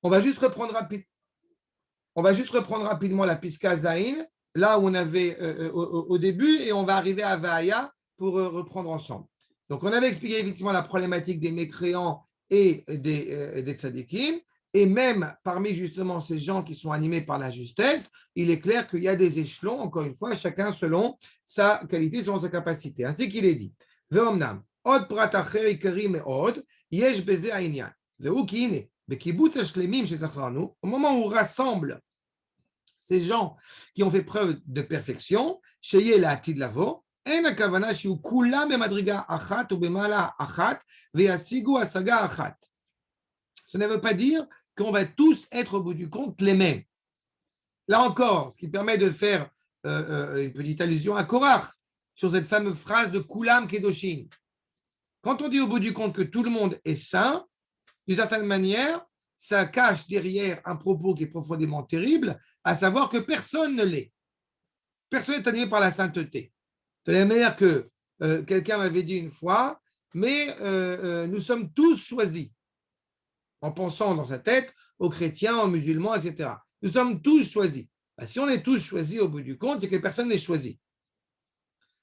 On va juste reprendre rapidement la Pisca Zain, là où on avait au début, et on va arriver à Vaaya pour reprendre ensemble. Donc, on avait expliqué effectivement la problématique des mécréants et des tzadikim, et même parmi justement ces gens qui sont animés par la justesse, il est clair qu'il y a des échelons, encore une fois, chacun selon sa qualité, selon sa capacité. Ainsi qu'il est dit. Ve'omnam, od prat acher ikari me'od, yesh beze ha'inyan. Ve'u ki hine, bekibbutz hashlemim shezacharnu, au moment où on rassemble ces gens qui ont fait preuve de perfection, chez la Atid Lavo, en הכוונה שיהיו כולם במדרגה אחת ובמעלה אחת וישיגו השגה אחת. Ce ne veut pas dire qu'on va tous être au bout du compte les mêmes. Là encore, ce qui permet de faire une petite allusion à Korach sur cette fameuse phrase de Kulam Kedoshin. Quand on dit au bout du compte que tout le monde est saint, d'une certaine manière, ça cache derrière un propos qui est profondément terrible, à savoir que personne ne l'est. Personne n'est animé par la sainteté. De la manière que quelqu'un m'avait dit une fois, mais nous sommes tous choisis, en pensant dans sa tête aux chrétiens, aux musulmans, etc. Nous sommes tous choisis. Ben, si on est tous choisis au bout du compte, c'est que personne n'est choisi.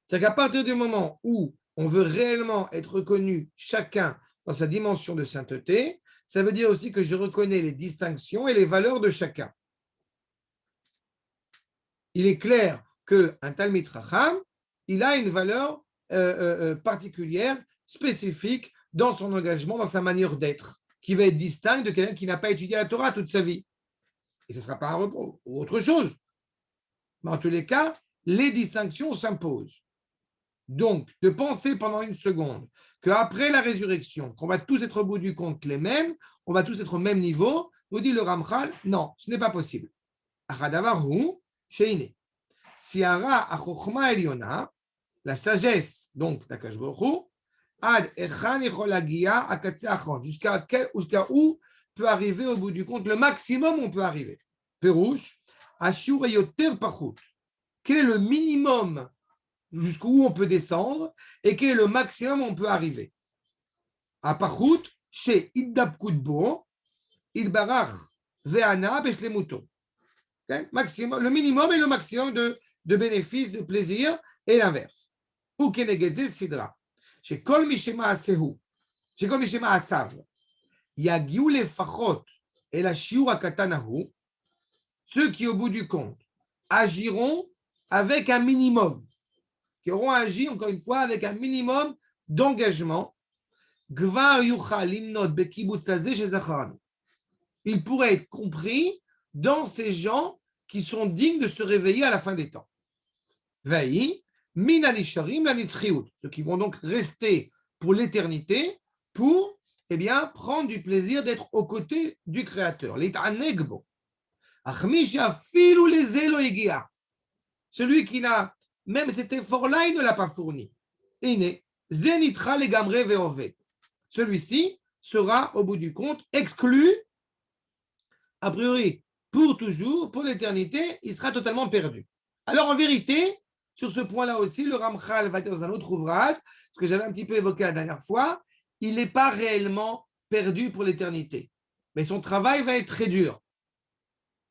C'est-à-dire qu'à partir du moment où on veut réellement être reconnu chacun dans sa dimension de sainteté, ça veut dire aussi que je reconnais les distinctions et les valeurs de chacun. Il est clair qu'un Talmid Chacham, il a une valeur particulière, spécifique dans son engagement, dans sa manière d'être, qui va être distincte de quelqu'un qui n'a pas étudié la Torah toute sa vie. Et ce ne sera pas un repos ou autre chose. Mais en tous les cas, les distinctions s'imposent. Donc, de penser pendant une seconde qu'après la résurrection, qu'on va tous être au bout du compte les mêmes, on va tous être au même niveau, nous dit le Ramchal, non, ce n'est pas possible. Achadavahu, sheine. Siara achochma eliona, la sagesse, donc d'Akash Baruch Hu, ad echan echol hagia akatse achron, jusqu'à où peut arriver au bout du compte, le maximum on peut arriver. Perouche, ashur yoter pachut. Quel est le minimum jusqu'où on peut descendre et quel est le maximum où on peut arriver? À pachut, chez iddabkutbo, idbarach ve'ana beshlemuto. Maximum, le minimum et le maximum de bénéfices, de plaisir, et l'inverse. Ou kenegedze sidra. Chez kol mishema asehu, chez kol mishema asav, yagiu lefachot et la shiur akatanahu, ceux qui au bout du compte agiront avec un minimum, qui auront agi encore une fois avec un minimum d'engagement. Gvar yuchal limnot bekibbutz hazeh shezacharanu. Il pourrait être compris dans ces gens qui sont dignes de se réveiller à la fin des temps. Vaï, min anisharim la nitzchiyut, ceux qui vont donc rester pour l'éternité pour prendre du plaisir d'être aux côtés du Créateur. L'it'anegbo. Achmish afilu leze lo higia. Celui qui n'a, même cet effort-là, il ne l'a pas fourni. Ine, zenitra legamre ve'oved. Celui-ci sera, au bout du compte, exclu, a priori, pour toujours, pour l'éternité, il sera totalement perdu. Alors, en vérité, sur ce point-là aussi, le Ramchal va dire dans un autre ouvrage, ce que j'avais un petit peu évoqué la dernière fois, il n'est pas réellement perdu pour l'éternité. Mais son travail va être très dur.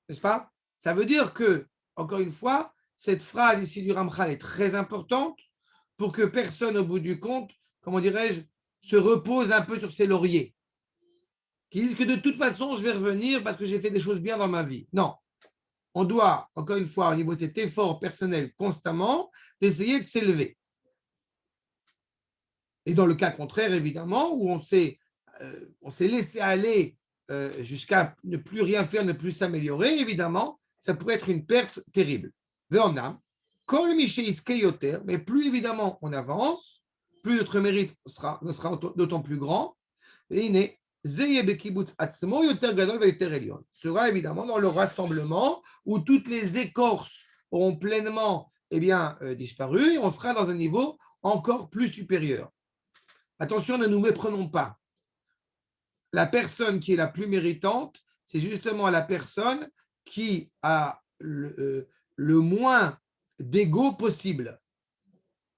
N'est-ce pas? Ça veut dire que, encore une fois, cette phrase ici du Ramchal est très importante pour que personne, au bout du compte, comment dirais-je, se repose un peu sur ses lauriers. Qui disent que de toute façon, je vais revenir parce que j'ai fait des choses bien dans ma vie. Non. On doit, encore une fois, au niveau de cet effort personnel constamment, d'essayer de s'élever. Et dans le cas contraire, évidemment, où on s'est laissé aller jusqu'à ne plus rien faire, ne plus s'améliorer, évidemment, ça pourrait être une perte terrible. Ve'omnam, kol mi she'iskei yoter, mais plus évidemment on avance, plus notre mérite sera d'autant plus grand. Et il est sera évidemment dans le rassemblement où toutes les écorces auront pleinement disparu et on sera dans un niveau encore plus supérieur. Attention, ne nous méprenons pas. La personne qui est la plus méritante, c'est justement la personne qui a le moins d'ego possible.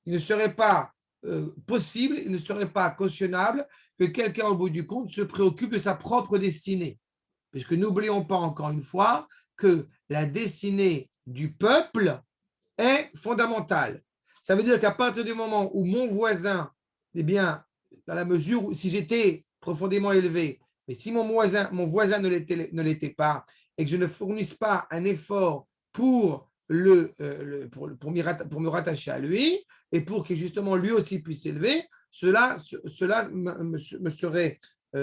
Il ne serait pas possible, il ne serait pas cautionnable que quelqu'un au bout du compte se préoccupe de sa propre destinée. puisque n'oublions pas encore une fois que la destinée du peuple est fondamentale. Ça veut dire qu'à partir du moment où mon voisin, eh bien, dans la mesure où si j'étais profondément élevé, mais si mon voisin ne l'était pas, et que je ne fournisse pas un effort pour me rattacher à lui, et pour que justement lui aussi puisse s'élever, cela me serait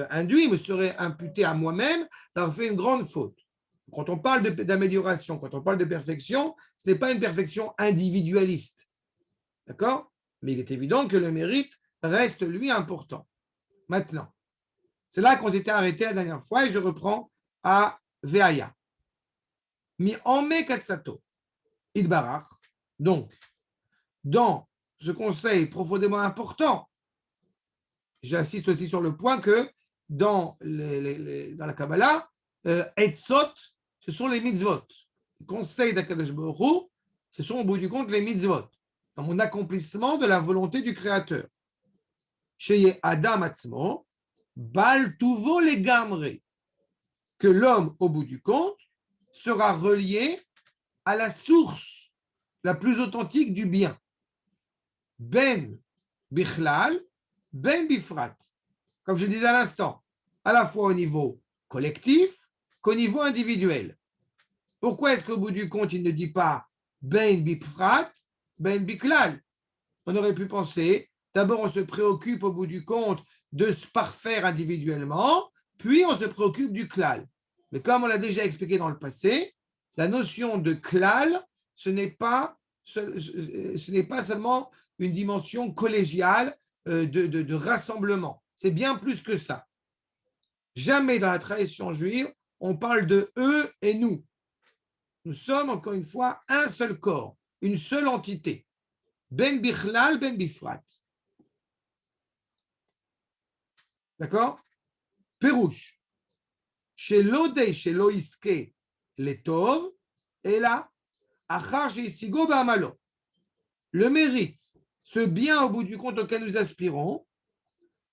induit, me serait imputé à moi-même, ça aurait fait une grande faute. Quand on parle d'amélioration, quand on parle de perfection, ce n'est pas une perfection individualiste. D'accord? Mais il est évident que le mérite reste, lui, important. Maintenant, c'est là qu'on s'était arrêté la dernière fois et je reprends à Veaya. Mi ome katsato, idbarach. Donc, dans ce conseil profondément important, j'insiste aussi sur le point que dans la Kabbalah, etzot, ce sont les mitzvot. Le conseil d'Akadosh Baruch Hu, ce sont au bout du compte les mitzvot, dans mon accomplissement de la volonté du Créateur. Chez Adam Atzmo, Bal Tuvo les Gamre, que l'homme, au bout du compte, sera relié à la source la plus authentique du bien. Ben Bichlal, Ben Bifrat. Comme je disais à l'instant, à la fois au niveau collectif qu'au niveau individuel. Pourquoi est-ce qu'au bout du compte, il ne dit pas Ben Bifrat, Ben Biklal? On aurait pu penser, d'abord on se préoccupe au bout du compte de se parfaire individuellement, puis on se préoccupe du klal. Mais comme on l'a déjà expliqué dans le passé, la notion de klal, ce n'est pas seulement une dimension collégiale de rassemblement. C'est bien plus que ça. Jamais dans la tradition juive, on parle de eux et nous. Nous sommes, encore une fois, un seul corps, une seule entité. Ben Bichlal, Ben Bifrat. D'accord? Pérouche. Chez l'Odé, chez l'Oiske, les Tov, et là, Achar chez Isigo Ba'amalo. Le mérite, ce bien au bout du compte auquel nous aspirons,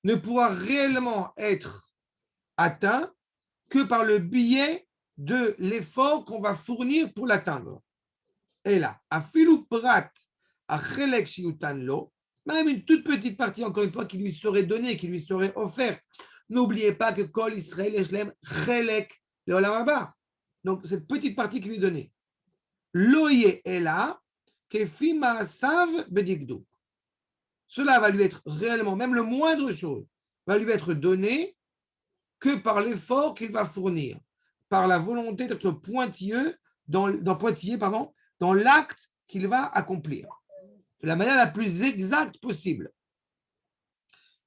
ne pourra réellement être atteint que par le biais de l'effort qu'on va fournir pour l'atteindre. Et là, Afilu Prat, Achelek Shiutanlo, même une toute petite partie, encore une fois, qui lui serait donnée, qui lui serait offerte. N'oubliez pas que Kol Israël Eshlem Chelek le Olam Haba. Donc, cette petite partie qui lui est donnée. Loye est là, Kefi Maasav Bedigdou. Cela va lui être réellement, même le moindre chose, va lui être donné que par l'effort qu'il va fournir, par la volonté d'être pointilleux dans l'acte qu'il va accomplir, de la manière la plus exacte possible.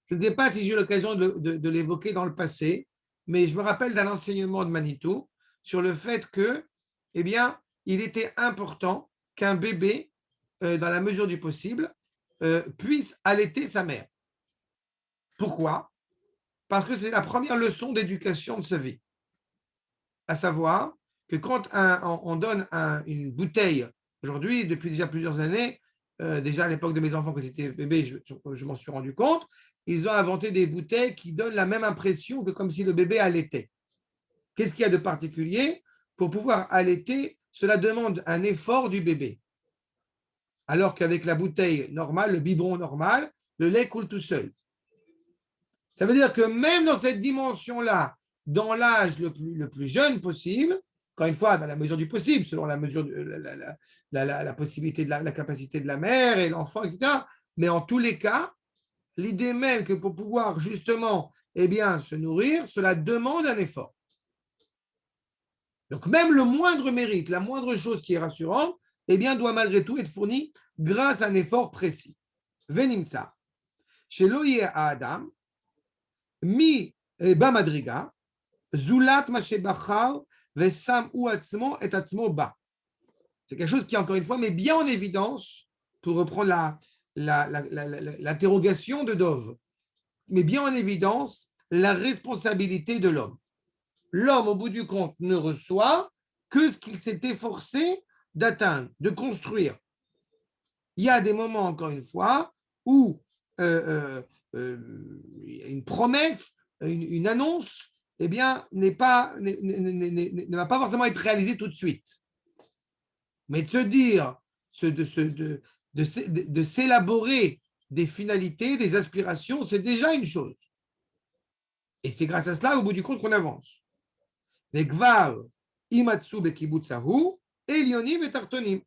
Je ne sais pas si j'ai eu l'occasion de l'évoquer dans le passé, mais je me rappelle d'un enseignement de Manitou sur le fait que, eh bien, il était important qu'un bébé, dans la mesure du possible, puisse allaiter sa mère. Pourquoi? Parce que c'est la première leçon d'éducation de sa vie. À savoir que quand on donne une bouteille, aujourd'hui, depuis déjà plusieurs années, déjà à l'époque de mes enfants, quand j'étais bébé, je m'en suis rendu compte, ils ont inventé des bouteilles qui donnent la même impression que comme si le bébé allaitait. Qu'est-ce qu'il y a de particulier? Pour pouvoir allaiter, cela demande un effort du bébé. Alors qu'avec la bouteille normale, le biberon normal, le lait coule tout seul. Ça veut dire que même dans cette dimension-là, dans l'âge le plus jeune possible, encore une fois, dans la mesure du possible, selon la mesure la possibilité de la capacité de la mère et l'enfant, etc. Mais en tous les cas, l'idée même que pour pouvoir justement se nourrir, cela demande un effort. Donc même le moindre mérite, la moindre chose qui est rassurante, doit malgré tout être fournie grâce à un effort précis. Venimsa. Chez Loïe à Adam, mi bamadriga, zulat mashebachar vesam ou atzmo et atzmo ba. C'est quelque chose qui, encore une fois, met bien en évidence, pour reprendre l'interrogation de Dov, met bien en évidence la responsabilité de l'homme. L'homme, au bout du compte, ne reçoit que ce qu'il s'est efforcé d'atteindre, de construire. Il y a des moments, encore une fois, où une promesse, une annonce eh bien, ne va pas forcément être réalisé tout de suite. Mais de se dire, de s'élaborer des finalités, des aspirations, c'est déjà une chose. Et c'est grâce à cela, au bout du compte, qu'on avance. Les gvar, imatsu bekibutsahu, elionim et tartonim.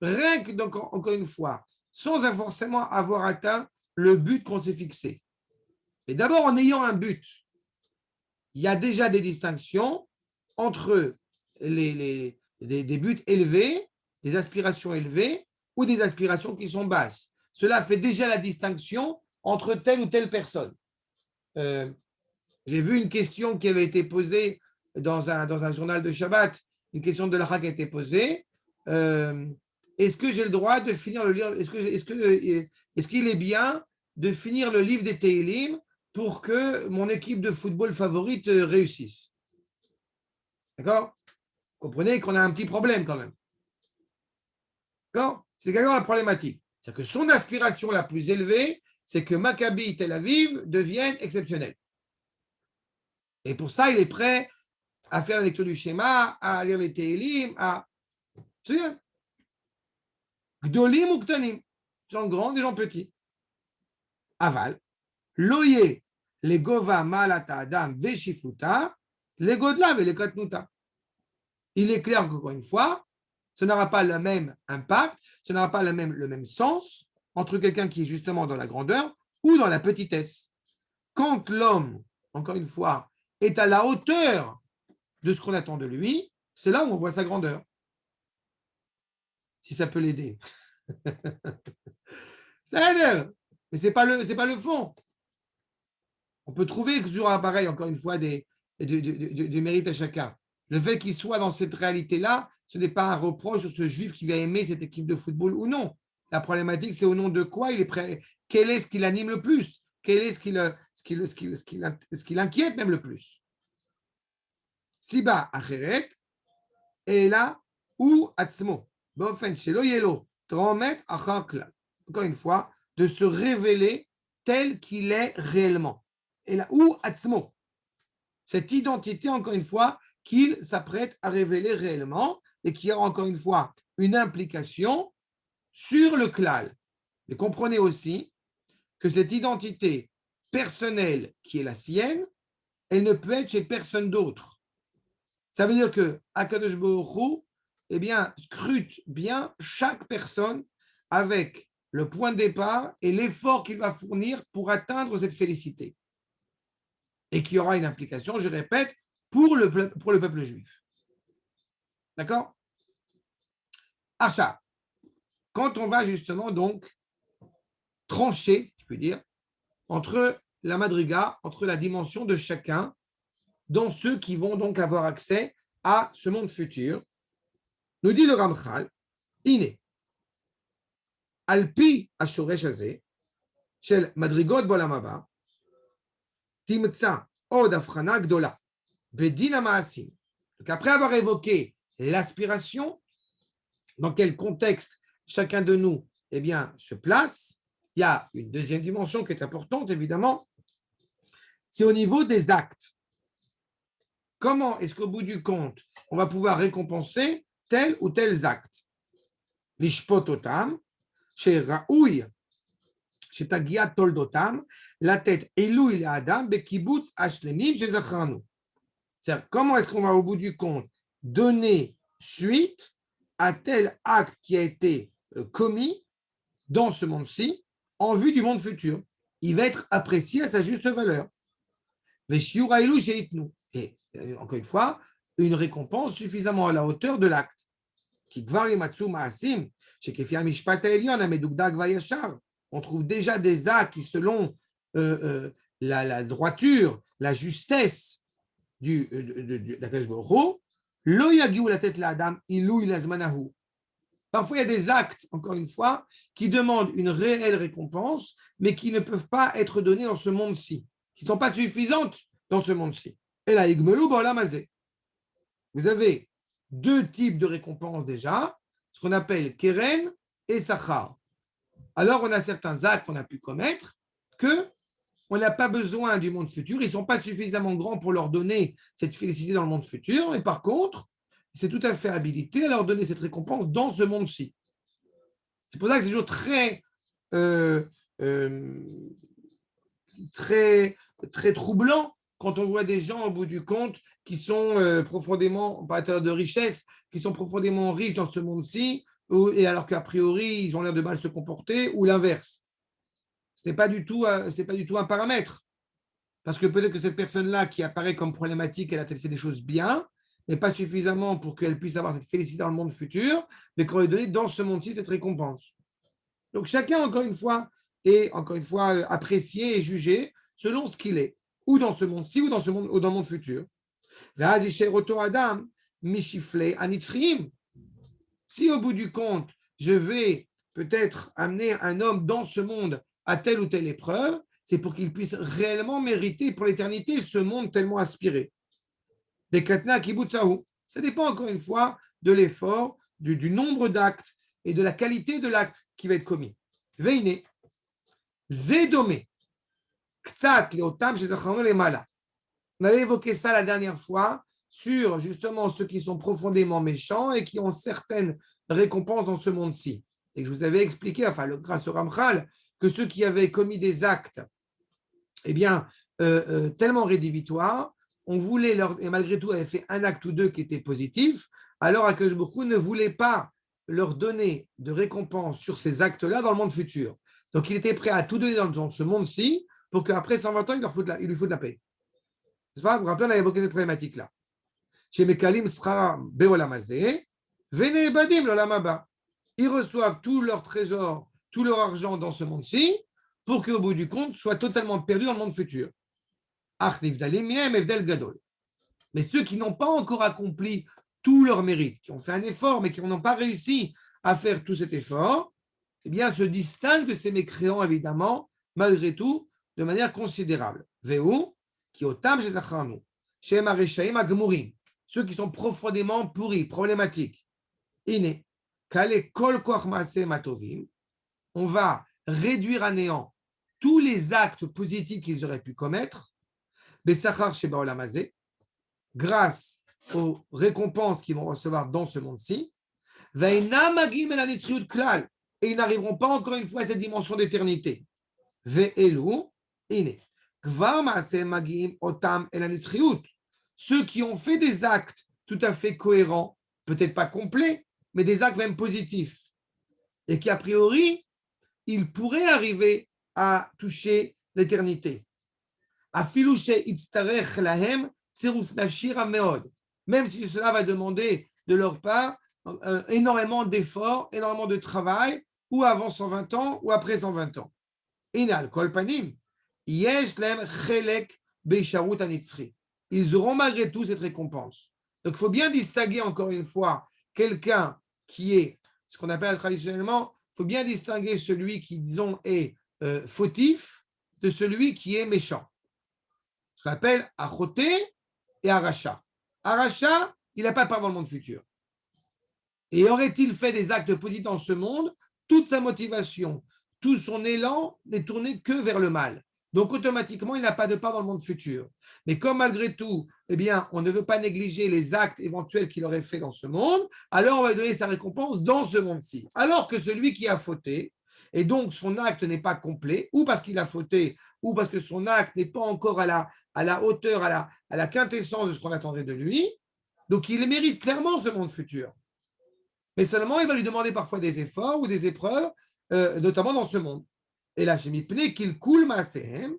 Rien que, donc, encore une fois, sans forcément avoir atteint le but qu'on s'est fixé. Mais d'abord, en ayant un but, il y a déjà des distinctions entre des buts élevés, des aspirations élevées ou des aspirations qui sont basses. Cela fait déjà la distinction entre telle ou telle personne. J'ai vu une question qui avait été posée dans un journal de Shabbat, une question de l'Acha qui a été posée. Est-ce que j'ai le droit de finir le livre? Est-ce qu'il est bien de finir le livre des Tehillim pour que mon équipe de football favorite réussisse? D'accord? Vous comprenez qu'on a un petit problème quand même. D'accord? C'est quand même la problématique. C'est-à-dire que son aspiration la plus élevée, c'est que Maccabi Tel Aviv devienne exceptionnel. Et pour ça, il est prêt à faire la lecture du schéma, à lire les Tehillim, à. C'est bien. Gdolim ou Ktanim, gens grands et gens petits. Aval, loye, les gova malata adam veshifuta, les godla et les katnuta. Il est clair qu'encore une fois, ce n'aura pas le même impact, ce n'aura pas le même sens entre quelqu'un qui est justement dans la grandeur ou dans la petitesse. Quand l'homme, encore une fois, est à la hauteur de ce qu'on attend de lui, c'est là où on voit sa grandeur. Si ça peut l'aider. Ça aide, mais ce n'est pas le fond. On peut trouver toujours pareil, encore une fois, du mérite à chacun. Le fait qu'il soit dans cette réalité-là, ce n'est pas un reproche sur ce juif qui va aimer cette équipe de football ou non. La problématique, c'est au nom de quoi il est prêt. Quel est ce qui l'anime le plus? Quel est ce qui l'inquiète même le plus? Siba acheret, et là, ou atzmo. Bofen shelo yelo, tromet achar klal. Encore une fois, de se révéler tel qu'il est réellement. Et là, ou atzmo. Cette identité, encore une fois, qu'il s'apprête à révéler réellement et qui a encore une fois une implication sur le klal. Et comprenez aussi que cette identité personnelle qui est la sienne, elle ne peut être chez personne d'autre. Ça veut dire que Akadosh Baruch Hu, eh bien, scrute bien chaque personne avec le point de départ et l'effort qu'il va fournir pour atteindre cette félicité. Et qui aura une implication, je répète, pour le peuple juif. D'accord? Acha, quand on va justement donc trancher, si je puis dire, entre la madriga, entre la dimension de chacun, dans ceux qui vont donc avoir accès à ce monde futur, nous dit le Ramchal, Iné, Alpi Ashoresh Hazeh, Shel Madrigot Bolam Haba, Timtsa Od Afchana Gdola, Bedin Hamaasim. Donc après avoir évoqué l'aspiration, dans quel contexte chacun de nous eh bien, se place, il y a une deuxième dimension qui est importante, évidemment, c'est au niveau des actes. Comment est-ce qu'au bout du compte, on va pouvoir récompenser tel ou tel acte? Lishpot otam, chez Raoui, chez Tagia Toldotam, la tête Elouil Adam, Bekibutz Ashlemim, chez Zachranu. C'est-à-dire, comment est-ce qu'on va au bout du compte donner suite à tel acte qui a été commis dans ce monde-ci en vue du monde futur? Il va être apprécié à sa juste valeur. Et encore une fois, une récompense suffisamment à la hauteur de l'acte. On trouve déjà des actes qui, selon la droiture, la justesse d'Akadosh Baruch Hu, lo yagiu la tête la adam ilou ilazmanahu. Parfois, il y a des actes, encore une fois, qui demandent une réelle récompense, mais qui ne peuvent pas être donnés dans ce monde-ci, qui ne sont pas suffisantes dans ce monde-ci. Et là, igmelou ba'olam hazeh. Vous avez deux types de récompenses déjà, ce qu'on appelle keren et sachar. Alors, on a certains actes qu'on a pu commettre que on n'a pas besoin du monde futur, ils ne sont pas suffisamment grands pour leur donner cette félicité dans le monde futur, mais par contre, c'est tout à fait habilité à leur donner cette récompense dans ce monde-ci. C'est pour ça que c'est toujours euh, euh, très, très troublant quand on voit des gens, au bout du compte, qui sont profondément, par l'intérieur de richesse, qui sont profondément riches dans ce monde-ci, et alors qu'a priori, ils ont l'air de mal se comporter, ou l'inverse. Ce n'est pas du tout un paramètre. Parce que peut-être que cette personne-là qui apparaît comme problématique, elle a peut-être fait des choses bien, mais pas suffisamment pour qu'elle puisse avoir cette félicité dans le monde futur, mais qu'on lui donne dans ce monde-ci cette récompense. Donc chacun, encore une fois, est apprécié et jugé selon ce qu'il est, ou dans ce monde-ci, ou dans ce monde, ou dans le monde futur. Si au bout du compte, je vais peut-être amener un homme dans ce monde à telle ou telle épreuve, c'est pour qu'il puisse réellement mériter pour l'éternité ce monde tellement aspiré. Ça dépend encore une fois de l'effort, du nombre d'actes et de la qualité de l'acte qui va être commis. Veine, Zedome, Ktsat, Leotam, Shezacharonu Lemala. On avait évoqué ça la dernière fois sur justement ceux qui sont profondément méchants et qui ont certaines récompenses dans ce monde-ci. Et je vous avais expliqué, grâce au Ramchal, que ceux qui avaient commis des actes tellement rédhibitoires, on voulait et malgré tout avaient fait un acte ou deux qui étaient positifs, alors Akadosh Baruch Hu ne voulait pas leur donner de récompense sur ces actes-là dans le monde futur. Donc il était prêt à tout donner dans ce monde-ci pour qu'après 120 ans, il lui faut de la paix. Vous vous rappelez, on a évoqué cette problématique-là. Chez Mekalim Sra Beolamazé, Vene Badim Lolamaba. Ils reçoivent tout leur trésor, tout leur argent dans ce monde-ci, pour qu'au bout du compte, soit totalement perdu dans le monde futur. Mais ceux qui n'ont pas encore accompli tout leur mérite, qui ont fait un effort, mais qui n'ont pas réussi à faire tout cet effort, eh bien, se distinguent de ces mécréants, évidemment, malgré tout, de manière considérable. Veu, qui otam chez Zacharnu, chez Mareshaim Agmurim, ceux qui sont profondément pourris, problématiques. Ine, kale kol koach maaseh matovim, on va réduire à néant tous les actes positifs qu'ils auraient pu commettre, Bessachar Sheba Olamazé, grâce aux récompenses qu'ils vont recevoir dans ce monde-ci, Veina Magim El Anisriut Klal, et ils n'arriveront pas encore une fois à cette dimension d'éternité. Ve'elu, Ine, Kvar Maaseh Magim Otam El Anisriut, ceux qui ont fait des actes tout à fait cohérents, peut-être pas complets, mais des actes même positifs, et qui a priori, ils pourraient arriver à toucher l'éternité. Même si cela va demander de leur part énormément d'efforts, énormément de travail, ou avant 120 ans, ou après 120 ans. Ils auront malgré tout cette récompense. Donc il faut bien distinguer encore une fois quelqu'un qui est, ce qu'on appelle traditionnellement, il faut bien distinguer celui qui, disons, est fautif de celui qui est méchant. Ce qu'on appelle Achoté et Aracha. Aracha, il n'a pas de part dans le monde futur. Et aurait-il fait des actes positifs dans ce monde, toute sa motivation, tout son élan n'est tourné que vers le mal. Donc automatiquement, il n'a pas de part dans le monde futur. Mais comme malgré tout, eh bien, on ne veut pas négliger les actes éventuels qu'il aurait fait dans ce monde, alors on va lui donner sa récompense dans ce monde-ci. Alors que celui qui a fauté, et donc son acte n'est pas complet, ou parce qu'il a fauté, ou parce que son acte n'est pas encore à la hauteur, à la quintessence de ce qu'on attendrait de lui, donc il mérite clairement ce monde futur. Mais seulement, il va lui demander parfois des efforts ou des épreuves, notamment dans ce monde. Et là, j'ai mis qu'il coule maasehem,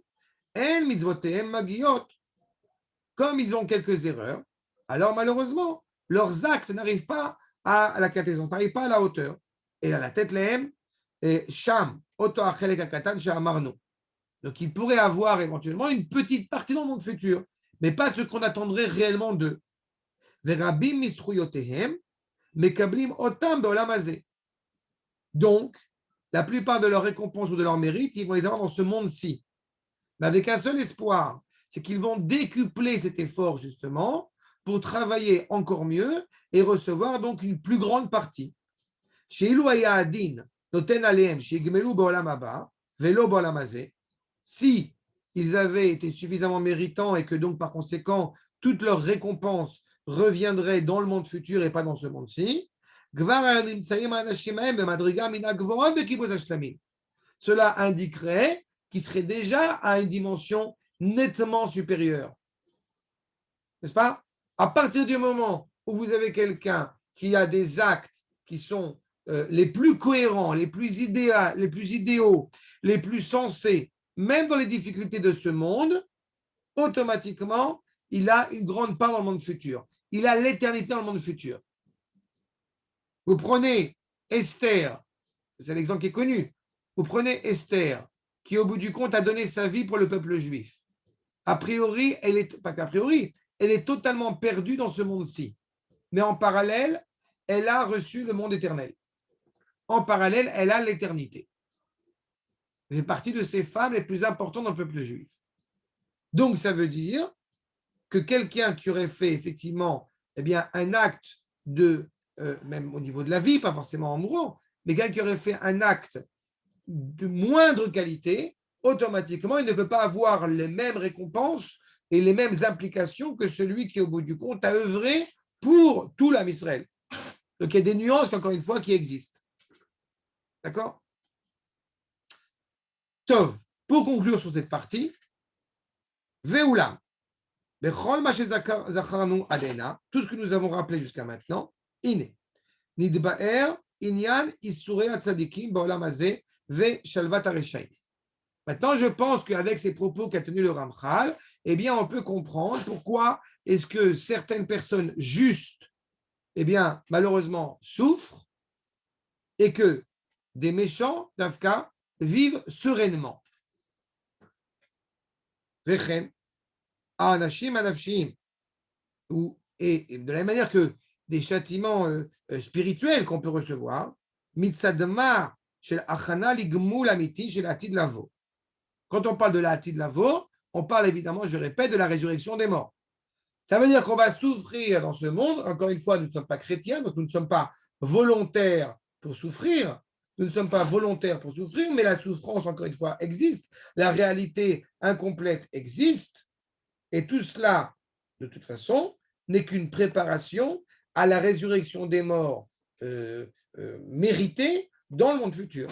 en mitzvotehem magiot. Comme ils ont quelques erreurs, alors malheureusement, leurs actes n'arrivent pas à la quintessence, n'arrivent pas à la hauteur. Et là, la tête lehem, et sham, oto achelek akatan she'amarnu. Donc, ils pourraient avoir éventuellement une petite partie dans le monde futur, mais pas ce qu'on attendrait réellement d'eux. Verabim misruyotehem, mekablim otam be'olam hazeh. Donc, la plupart de leurs récompenses ou de leurs mérites, ils vont les avoir dans ce monde-ci. Mais avec un seul espoir, c'est qu'ils vont décupler cet effort justement pour travailler encore mieux et recevoir donc une plus grande partie. Si ils avaient été suffisamment méritants et que donc, par conséquent, toute leur récompense reviendrait dans le monde futur et pas dans ce monde-ci. Cela indiquerait qu'il serait déjà à une dimension nettement supérieure. N'est-ce pas? À partir du moment où vous avez quelqu'un qui a des actes qui sont les plus cohérents, les plus idéaux, les plus sensés, même dans les difficultés de ce monde, automatiquement, il a une grande part dans le monde futur. Il a l'éternité dans le monde futur. Vous prenez Esther, c'est l'exemple qui est connu. Vous prenez Esther, qui au bout du compte a donné sa vie pour le peuple juif. A priori, pas qu'a priori, elle est totalement perdue dans ce monde-ci. Mais en parallèle, elle a reçu le monde éternel. En parallèle, elle a l'éternité. Elle fait partie de ces femmes les plus importantes dans le peuple juif. Donc, ça veut dire que quelqu'un qui aurait fait effectivement un acte même au niveau de la vie, pas forcément en mourant, mais quelqu'un qui aurait fait un acte de moindre qualité, automatiquement, il ne peut pas avoir les mêmes récompenses et les mêmes implications que celui qui, au bout du compte, a œuvré pour tout l'âme Israël. Donc, il y a des nuances, encore une fois, qui existent. D'accord? Tov, pour conclure sur cette partie, Ve'ulam, Bechol ma shezacharnu adena, tout ce que nous avons rappelé jusqu'à maintenant, Ine, Nidba'er, Inyan, Issurei Atzadikim, Ba'olam Hazeh, Ve Shalvat Hareshaim. Maintenant, je pense qu'avec ces propos qu'a tenus le Ramchal, on peut comprendre pourquoi est-ce que certaines personnes justes, malheureusement, souffrent et que des méchants, d'Afka, vivent sereinement. Vechem, Anashim, Anafshim, et de la même manière que des châtiments spirituels qu'on peut recevoir, Mitzadma, Shel Achana, Ligmul Amiti, Shel Atid Lavo. Quand on parle de l'Atid Lavo, on parle évidemment, je répète, de la résurrection des morts. Ça veut dire qu'on va souffrir dans ce monde. Encore une fois, nous ne sommes pas chrétiens, donc nous ne sommes pas volontaires pour souffrir. Nous ne sommes pas volontaires pour souffrir, mais la souffrance, encore une fois, existe. La réalité incomplète existe. Et tout cela, de toute façon, n'est qu'une préparation à la résurrection des morts méritée dans le monde futur.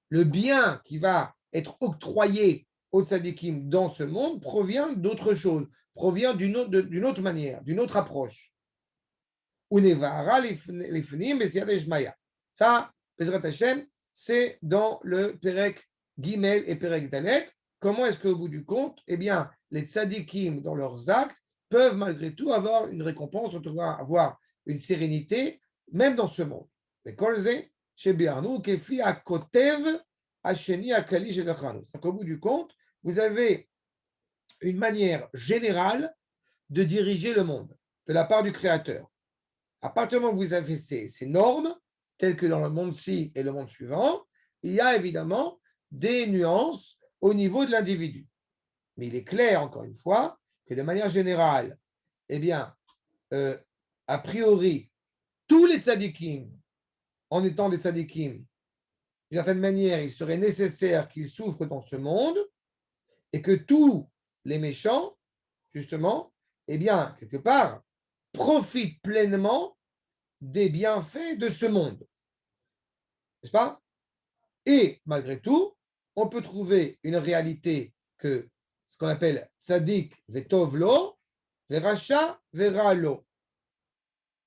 Le bien qui va être octroyé aux tzadikim dans ce monde provient d'autre chose, provient d'une autre manière, d'une autre approche. Ça, Bezrat Hashem, c'est dans le Perek Gimel et Perek Dalet. Comment est-ce qu'au bout du compte, les tzadikim, dans leurs actes, peuvent malgré tout avoir une récompense, en tout cas avoir une sérénité, même dans ce monde. Mais kolze, chez Biarnou, kefi a kotev, Hacheni Akali Shedachanu. Au bout du compte, vous avez une manière générale de diriger le monde de la part du Créateur. À partir du moment où vous avez ces normes, telles que dans le monde-ci et le monde suivant, il y a évidemment des nuances au niveau de l'individu. Mais il est clair, encore une fois, que de manière générale, a priori, tous les tzadikim, en étant des tzadikim, d'une certaine manière, il serait nécessaire qu'ils souffrent dans ce monde et que tous les méchants, justement, quelque part, profitent pleinement des bienfaits de ce monde. N'est-ce pas? Et malgré tout, on peut trouver une réalité que ce qu'on appelle tzadik vetov lo, veracha vera lo.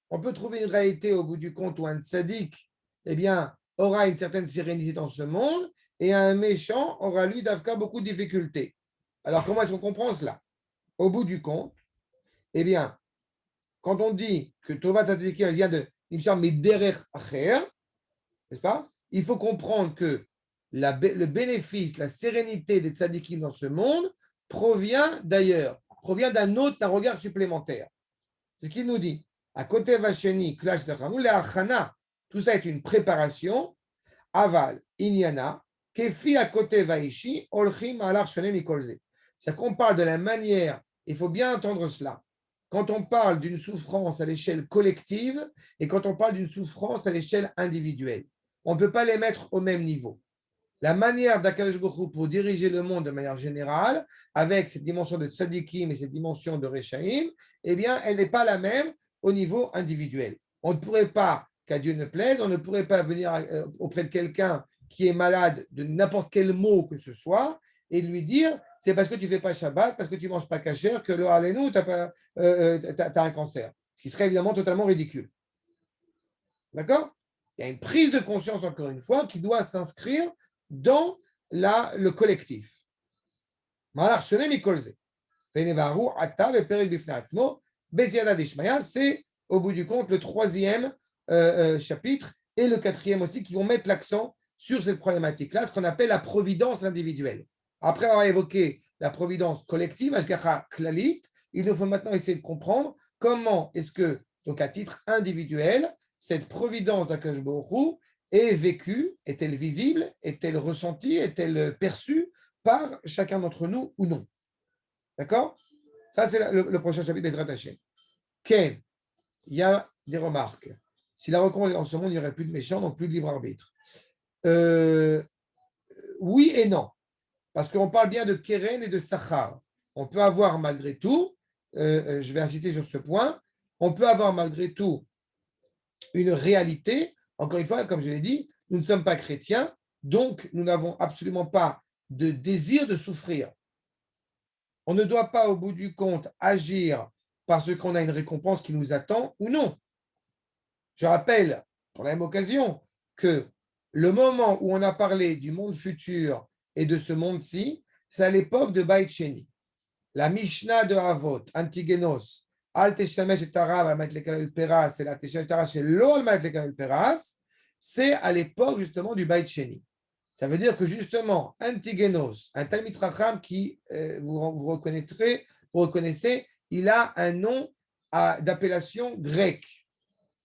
On peut trouver une réalité au bout du compte où un tzadik, aura une certaine sérénité dans ce monde et un méchant aura, lui, d'Afka, beaucoup de difficultés. Alors, comment est-ce qu'on comprend cela? Au bout du compte, quand on dit que Tovat Tzadikim, elle vient de Nimshar Mederech Acher, n'est-ce pas? Il faut comprendre que le bénéfice, la sérénité des tzadikim dans ce monde provient d'ailleurs, provient d'un regard supplémentaire. C'est ce qu'il nous dit. À côté Vacheni, Klash Zachanou, le Achana, tout ça est une préparation. Aval, Inyana, Kefi à côté Vaishi, Olchim Alar Shonem Ikolze. C'est qu'on parle de la manière, il faut bien entendre cela. Quand on parle d'une souffrance à l'échelle collective et quand on parle d'une souffrance à l'échelle individuelle. on ne peut pas les mettre au même niveau. La manière d'Akadosh Baruch Hu pour diriger le monde de manière générale, avec cette dimension de tzadikim et cette dimension de rechaim, eh bien, elle n'est pas la même au niveau individuel. On ne pourrait pas, qu'à Dieu ne plaise, on ne pourrait pas venir auprès de quelqu'un qui est malade de n'importe quel mot que ce soit et lui dire c'est parce que tu ne fais pas Shabbat, parce que tu ne manges pas kasher, que le Alenu, tu as un cancer. Ce qui serait évidemment totalement ridicule. D'accord? Il y a une prise de conscience, encore une fois, qui doit s'inscrire dans le collectif. C'est, au bout du compte, le troisième chapitre et le quatrième aussi qui vont mettre l'accent sur cette problématique-là, ce qu'on appelle la providence individuelle. Après avoir évoqué la providence collective, Ashgacha Klalit, il nous faut maintenant essayer de comprendre comment est-ce que, donc à titre individuel, cette providence d'Akadosh Baruch Hu est vécue, est-elle visible, est-elle ressentie, est-elle perçue par chacun d'entre nous ou non. D'accord? Ça, c'est le prochain chapitre d'Ezrat Hashem. Ken, il y a des remarques. Si la reconnaissance dans ce monde, il n'y aurait plus de méchants, donc plus de libre arbitre. Oui et non. Parce qu'on parle bien de Keren et de Sachar. On peut avoir malgré tout, je vais insister sur ce point, on peut avoir malgré tout une réalité. Encore une fois, comme je l'ai dit, nous ne sommes pas chrétiens, donc nous n'avons absolument pas de désir de souffrir. On ne doit pas, au bout du compte, agir parce qu'on a une récompense qui nous attend ou non. Je rappelle, pour la même occasion, que le moment où on a parlé du monde futur et de ce monde-ci, c'est à l'époque de Beit Sheni. La Mishnah de Avot, Antigenos, Al Teshamesh et Tarav, Al Matlekal Peras, et la Teshamesh Tarav, c'est l'Ol Matlekal Peras, c'est à l'époque justement du Beit Sheni. Ça veut dire que justement, Antigenos, un Talmid Chacham qui, vous reconnaissez, il a un nom d'appellation grecque.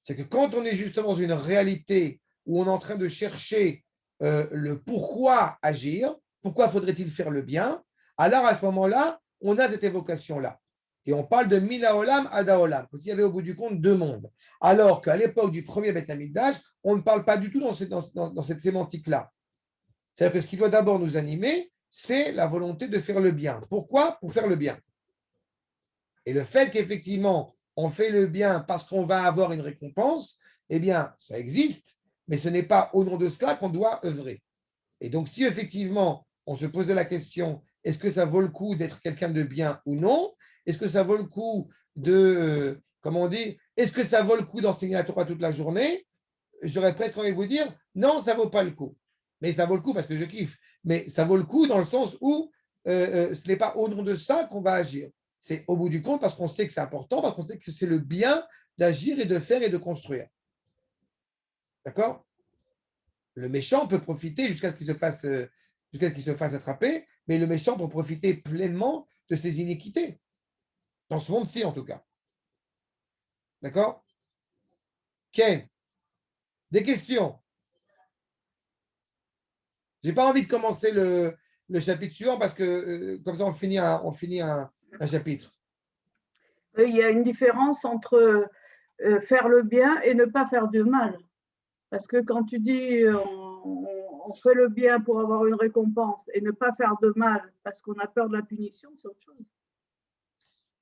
C'est que quand on est justement dans une réalité où on est en train de chercher le pourquoi agir, pourquoi faudrait-il faire le bien, alors à ce moment-là, on a cette évocation-là. Et on parle de Mina Olam Ada Olam, parce qu'il y avait au bout du compte deux mondes. Alors qu'à l'époque du premier Beth Amikdash, on ne parle pas du tout dans cette sémantique-là. C'est-à-dire que ce qui doit d'abord nous animer, c'est la volonté de faire le bien. Pourquoi? Pour faire le bien. Et le fait qu'effectivement, on fait le bien parce qu'on va avoir une récompense, eh bien, ça existe, mais ce n'est pas au nom de cela qu'on doit œuvrer. Et donc, si effectivement, on se posait la question, est-ce que ça vaut le coup d'être quelqu'un de bien ou non? Est-ce que ça vaut le coup de, comment on dit, est-ce que ça vaut le coup d'enseigner la Torah toute la journée? J'aurais presque envie de vous dire, non, ça ne vaut pas le coup. Mais ça vaut le coup parce que je kiffe. Mais ça vaut le coup dans le sens où ce n'est pas au nom de ça qu'on va agir. C'est au bout du compte parce qu'on sait que c'est important, parce qu'on sait que c'est le bien d'agir et de faire et de construire. D'accord? Le méchant peut profiter jusqu'à ce qu'il se fasse attraper, mais le méchant peut profiter pleinement de ses iniquités. Dans ce monde-ci, en tout cas. D'accord? Ken, des questions? Je n'ai pas envie de commencer le chapitre suivant parce que comme ça, on finit un chapitre. Il y a une différence entre faire le bien et ne pas faire de mal. Parce que quand tu dis on fait le bien pour avoir une récompense et ne pas faire de mal parce qu'on a peur de la punition, c'est autre chose.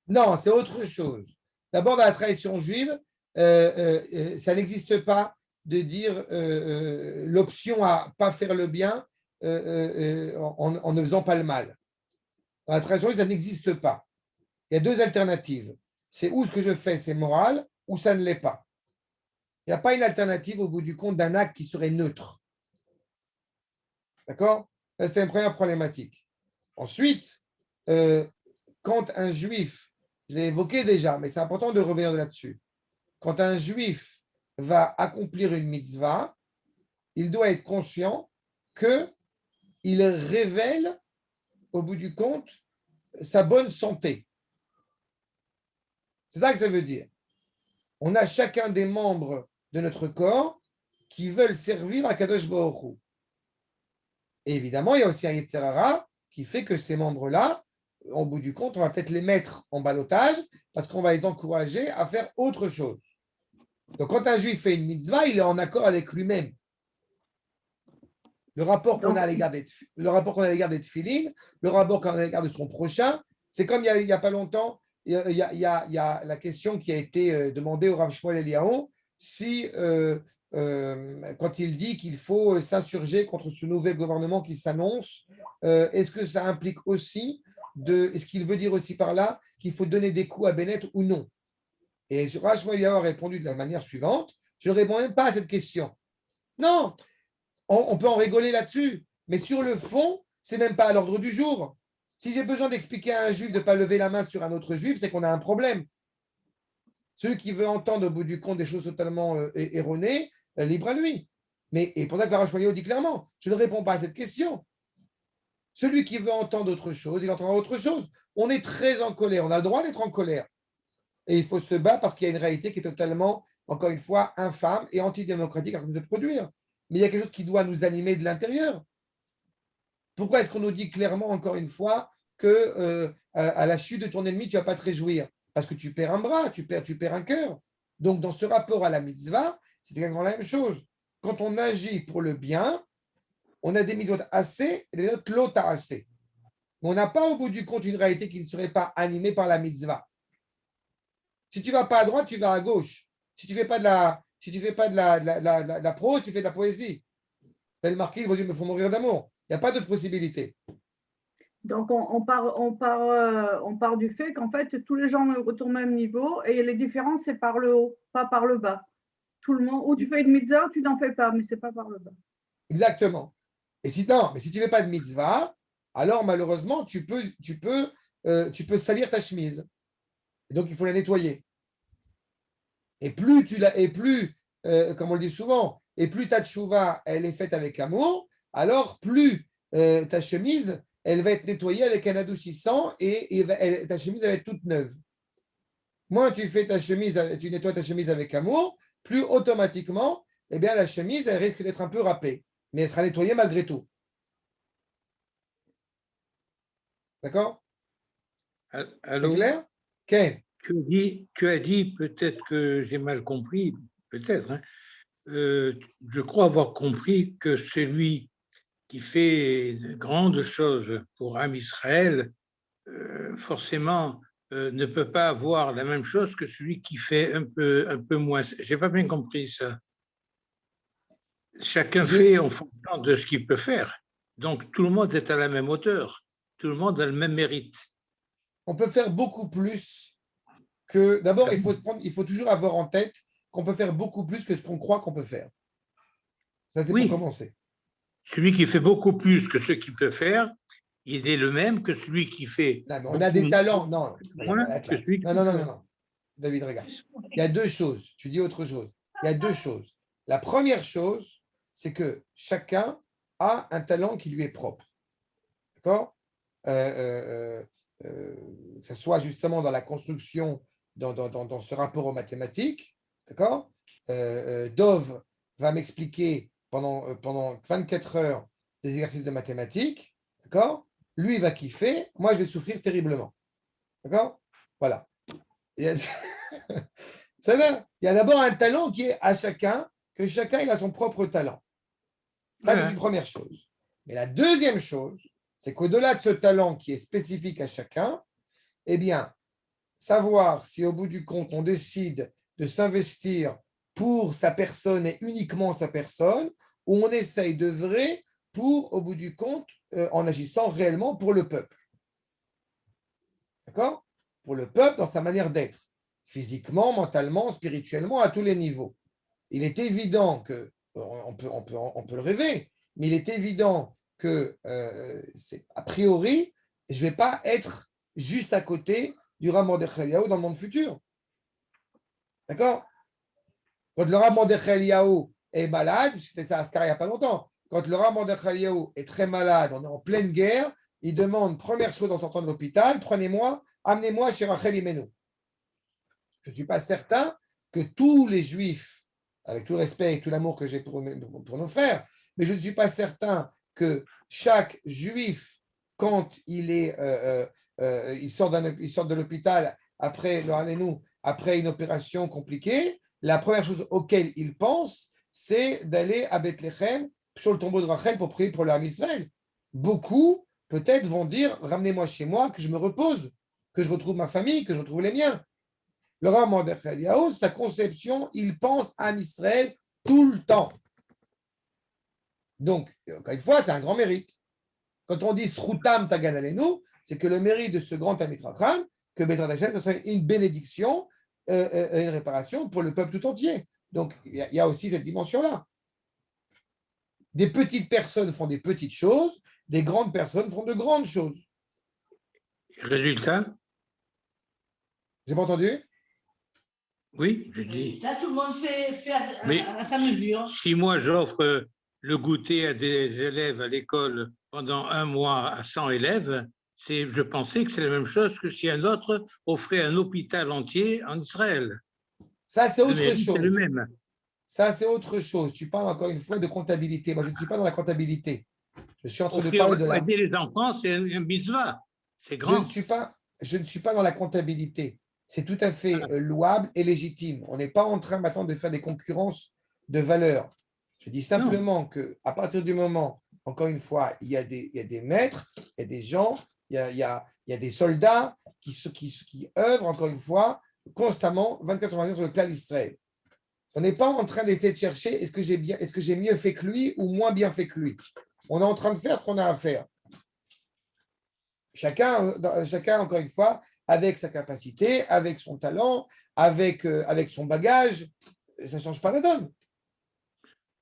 Non, c'est autre chose. D'abord, dans la tradition juive, ça n'existe pas de dire l'option à ne pas faire le bien en ne faisant pas le mal. Dans la tradition juive, ça n'existe pas. Il y a deux alternatives. C'est ou ce que je fais, c'est moral, ou ça ne l'est pas. Il n'y a pas une alternative au bout du compte d'un acte qui serait neutre. D'accord? C'est une première problématique. Ensuite, quand un juif, je l'ai évoqué déjà, mais c'est important de revenir là-dessus. Quand un juif va accomplir une mitzvah, il doit être conscient qu'il révèle, au bout du compte, sa bonne santé. C'est ça que ça veut dire. On a chacun des membres de notre corps qui veulent servir à Kadosh Baruch Hu. Et évidemment, il y a aussi un Yetzer Hara qui fait que ces membres-là, au bout du compte, on va peut-être les mettre en ballottage parce qu'on va les encourager à faire autre chose. Donc, quand un juif fait une mitzvah, il est en accord avec lui-même. Le rapport qu'on Donc, a à l'égard des tefilines, le rapport qu'on a à l'égard de son prochain, c'est comme il y a pas longtemps, il y a la question qui a été demandée au Rav Shmuel Eliyahu, si quand il dit qu'il faut s'insurger contre ce nouvel gouvernement qui s'annonce, est-ce que ça implique aussi, est-ce qu'il veut dire aussi par là qu'il faut donner des coups à Bennett ou non? Et Rav Shmuel Eliyahu a répondu de la manière suivante, je ne réponds même pas à cette question. Non, on peut en rigoler là-dessus, mais sur le fond, c'est même pas à l'ordre du jour. Si j'ai besoin d'expliquer à un juif de ne pas lever la main sur un autre juif, c'est qu'on a un problème. Celui qui veut entendre au bout du compte des choses totalement erronées, libre à lui. Mais et pour ça que la Roche dit clairement, je ne réponds pas à cette question. Celui qui veut entendre autre chose, il entendra autre chose. On est très en colère, on a le droit d'être en colère. Et il faut se battre parce qu'il y a une réalité qui est totalement, encore une fois, infâme et antidémocratique en train de se produire. Mais il y a quelque chose qui doit nous animer de l'intérieur. Pourquoi est-ce qu'on nous dit clairement, encore une fois, que à la chute de ton ennemi, tu ne vas pas te réjouir? Parce que tu perds un bras, tu perds un cœur. Donc, dans ce rapport à la mitzvah, c'est exactement la même chose. Quand on agit pour le bien, on a des mitzvot assez et des mitzvot lota assez. Mais on n'a pas au bout du compte une réalité qui ne serait pas animée par la mitzvah. Si tu ne vas pas à droite, tu vas à gauche. Si tu ne fais pas de la prose, tu fais de la poésie. Elle marqué, vos yeux me font mourir d'amour. Il n'y a pas d'autre possibilité. donc on part du fait qu'en fait, tous les gens retournent au même niveau et les différences, c'est par le haut, pas par le bas. Tout le monde, ou tu fais une mitzvah, ou tu n'en fais pas, mais ce n'est pas par le bas. Exactement. Et si non, mais si tu ne fais pas de mitzvah, alors malheureusement, tu peux salir ta chemise. Et donc, il faut la nettoyer. Et plus comme on le dit souvent, et plus ta tchouva, elle est faite avec amour, alors plus ta chemise, elle va être nettoyée avec un adoucissant et ta chemise elle va être toute neuve. Moins tu fais tu nettoies ta chemise avec amour, plus automatiquement, eh bien, la chemise, elle risque d'être un peu râpée, mais elle sera nettoyée malgré tout. D'accord? C'est Allô? clair? Ken? Tu as dit, peut-être que j'ai mal compris, peut-être, hein, je crois avoir compris que celui qui fait de grandes choses pour Am Israël, forcément, ne peut pas avoir la même chose que celui qui fait un peu moins. J'ai pas bien compris ça. Chacun fait en fonction de ce qu'il peut faire. Donc, tout le monde est à la même hauteur. Tout le monde a le même mérite. On peut faire beaucoup plus que. D'abord, il faut toujours avoir en tête qu'on peut faire beaucoup plus que ce qu'on croit qu'on peut faire. Ça, c'est pour Oui, commencer. celui qui fait beaucoup plus que ce qu'il peut faire, il est le même que celui qui fait Non, mais on a beaucoup des talents. Non, moins que celui qui non, non, peut non, non, faire. non. David, regarde. Il y a deux choses. Tu dis autre chose. Il y a deux choses. La première chose, c'est que chacun a un talent qui lui est propre. D'accord? Que ce soit justement dans la construction, dans ce rapport aux mathématiques. D'accord? Dove va m'expliquer pendant 24 heures des exercices de mathématiques. D'accord? Lui, il va kiffer. Moi, je vais souffrir terriblement. D'accord? Voilà. Il y a, il y a d'abord un talent qui est à chacun, que chacun il a son propre talent. Ça, c'est une première chose. Mais la deuxième chose, c'est qu'au-delà de ce talent qui est spécifique à chacun, eh bien, savoir si au bout du compte, on décide de s'investir pour sa personne et uniquement sa personne, ou on essaye d'œuvrer pour, au bout du compte, en agissant réellement pour le peuple. D'accord? Pour le peuple dans sa manière d'être, physiquement, mentalement, spirituellement, à tous les niveaux. Il est évident que, on peut le rêver, mais il est évident que, a priori, je ne vais pas être juste à côté du Rav Mordechai Eliyahu dans le monde futur. D'accord? Quand le Rav Mordechai Eliyahu est malade, c'était ça à Ascar il n'y a pas longtemps, quand le Rav Mordechai Eliyahu est très malade, on est en pleine guerre, il demande, première chose en sortant de l'hôpital, amenez-moi chez Rachel Imenu. Je ne suis pas certain que tous les juifs, avec tout le respect et tout l'amour que j'ai pour nos frères, mais je ne suis pas certain que chaque juif, quand il sort de l'hôpital après une opération compliquée, la première chose auquel il pense, c'est d'aller à Bethléem sur le tombeau de Rachel pour prier pour l'âme Israël. Beaucoup, peut-être, vont dire, ramenez-moi chez moi, que je me repose, que je retrouve ma famille, que je retrouve les miens. Le Rav Mordechai Eliyahu, sa conception, il pense à Israël tout le temps. Donc, encore une fois, c'est un grand mérite. Quand on dit Srutam Tagan Alenu, c'est que le mérite de ce grand Talmid Chacham, que Bezrat Hashem, ce soit une bénédiction, une réparation pour le peuple tout entier. Donc, il y a aussi cette dimension-là. Des petites personnes font des petites choses, des grandes personnes font de grandes choses. Résultat? J'ai pas entendu? Oui, je dis. Ça, tout le monde fait Mais à sa mesure. si moi j'offre le goûter à des élèves à l'école pendant un mois à 100 élèves, je pensais que c'est la même chose que si un autre offrait un hôpital entier en Israël. Ça, c'est Le autre mérite, chose. c'est le même. Ça, c'est autre chose. Tu parles encore une fois de comptabilité. Moi, je ne suis pas dans la comptabilité. Je suis en train de Offrir, parler de la... aider les enfants, c'est un mitzvah. C'est Je grand. ne suis pas dans la comptabilité. C'est tout à fait louable et légitime. On n'est pas en train maintenant de faire des concurrences de valeurs. Je dis simplement qu'à partir du moment, encore une fois, il y a des maîtres, il y a des gens, il y a des soldats qui œuvrent, encore une fois, constamment, 24 heures sur le plan d'Israël. On n'est pas en train d'essayer de chercher est-ce que j'ai mieux fait que lui ou moins bien fait que lui. On est en train de faire ce qu'on a à faire. Chacun, encore une fois, avec sa capacité, avec son talent, avec son bagage, ça ne change pas la donne.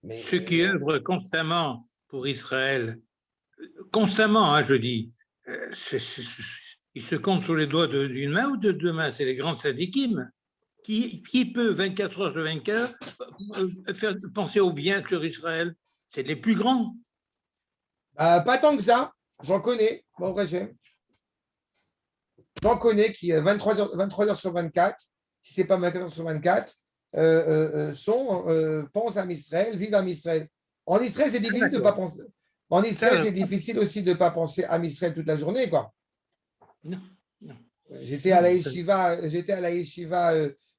Mais, ceux qui œuvrent constamment pour Israël, constamment, hein, je dis, ils se comptent sur les doigts d'une main ou de deux mains, c'est les grands sadikim. Qui peut, 24 heures sur 24, faire penser au bien sur Israël? C'est les plus grands. pas tant que ça, j'en connais, bon, vrai, j'en connais qui, 23 heures sur 24, si ce n'est pas 24 heures sur 24, pensent à Israël, vivent à Israël. En Israël, c'est difficile de ne pas penser. En Israël, c'est difficile aussi de ne pas penser à Israël toute la journée, quoi. Non. J'étais à la yeshiva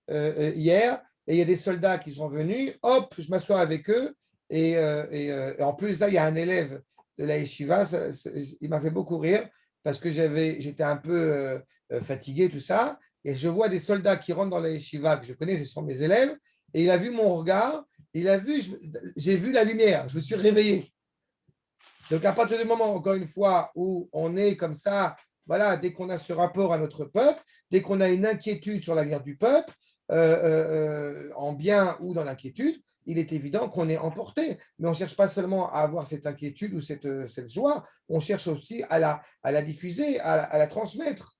hier, et il y a des soldats qui sont venus, hop, je m'assois avec eux, et en plus, là, il y a un élève de la yeshiva, il m'a fait beaucoup rire, parce que j'étais un peu fatigué, tout ça, et je vois des soldats qui rentrent dans la yeshiva, que je connais, ce sont mes élèves, et il a vu mon regard, j'ai vu la lumière, je me suis réveillé. Donc, à partir du moment, encore une fois, où on est comme ça, voilà, dès qu'on a ce rapport à notre peuple, dès qu'on a une inquiétude sur la guerre du peuple, en bien ou dans l'inquiétude, il est évident qu'on est emporté. Mais on ne cherche pas seulement à avoir cette inquiétude ou cette joie, on cherche aussi à la diffuser, à la transmettre.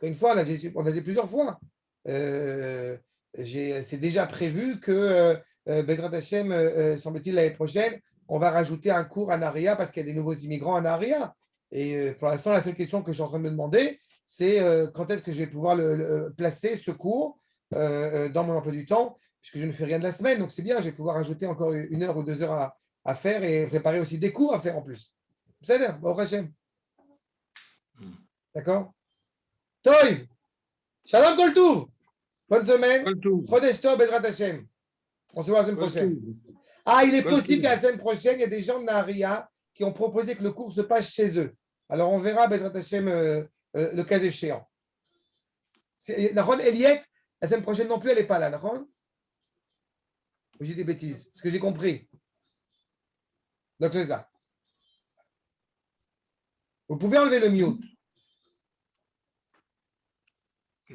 Une fois, on a dit plusieurs fois, c'est déjà prévu que Bezrat Hashem, semble-t-il, l'année prochaine, on va rajouter un cours à Naria parce qu'il y a des nouveaux immigrants à Naria. Et pour l'instant, la seule question que je suis en train de me demander, c'est quand est-ce que je vais pouvoir placer ce cours dans mon emploi du temps, puisque je ne fais rien de la semaine. Donc, c'est bien, je vais pouvoir ajouter encore 1 heure ou 2 heures à faire et préparer aussi des cours à faire en plus. C'est bien, bon, Hachem. D'accord? Toiv, Shalom Koltouv. Bonne semaine. Chodesh Tov, Bezrat Hashem. On se voit la semaine prochaine. Ah, il est possible qu'à la semaine prochaine, il y a des gens de Naharia qui ont proposé que le cours se passe chez eux. Alors, on verra, Bezrat Hashem, le cas échéant. Nahon Eliette, la semaine prochaine non plus, elle n'est pas là, Nahon? Ou j'ai des bêtises? Ce que j'ai compris. Donc, c'est ça. Vous pouvez enlever le mute.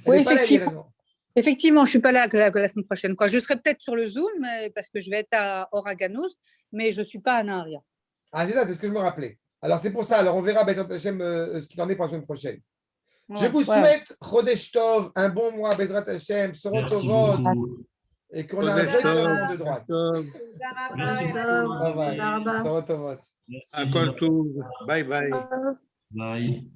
Oui, effectivement. Effectivement, je ne suis pas là que la semaine prochaine. Je serai peut-être sur le Zoom parce que je vais être à Oraganos, mais je ne suis pas à Naharia. Ah, c'est ça, c'est ce que je me rappelais. Alors, c'est pour ça. Alors, on verra Bezrat Hashem, ce qu'il en est pour la semaine prochaine. Ouais, je vous souhaite Chodesh Tov, un bon mois, Bezrat Hashem, Sorot Tovot, et qu'on a un vrai gouvernement de droite. Merci. Bye bye. Sorot Tovot. Bye bye. Bye.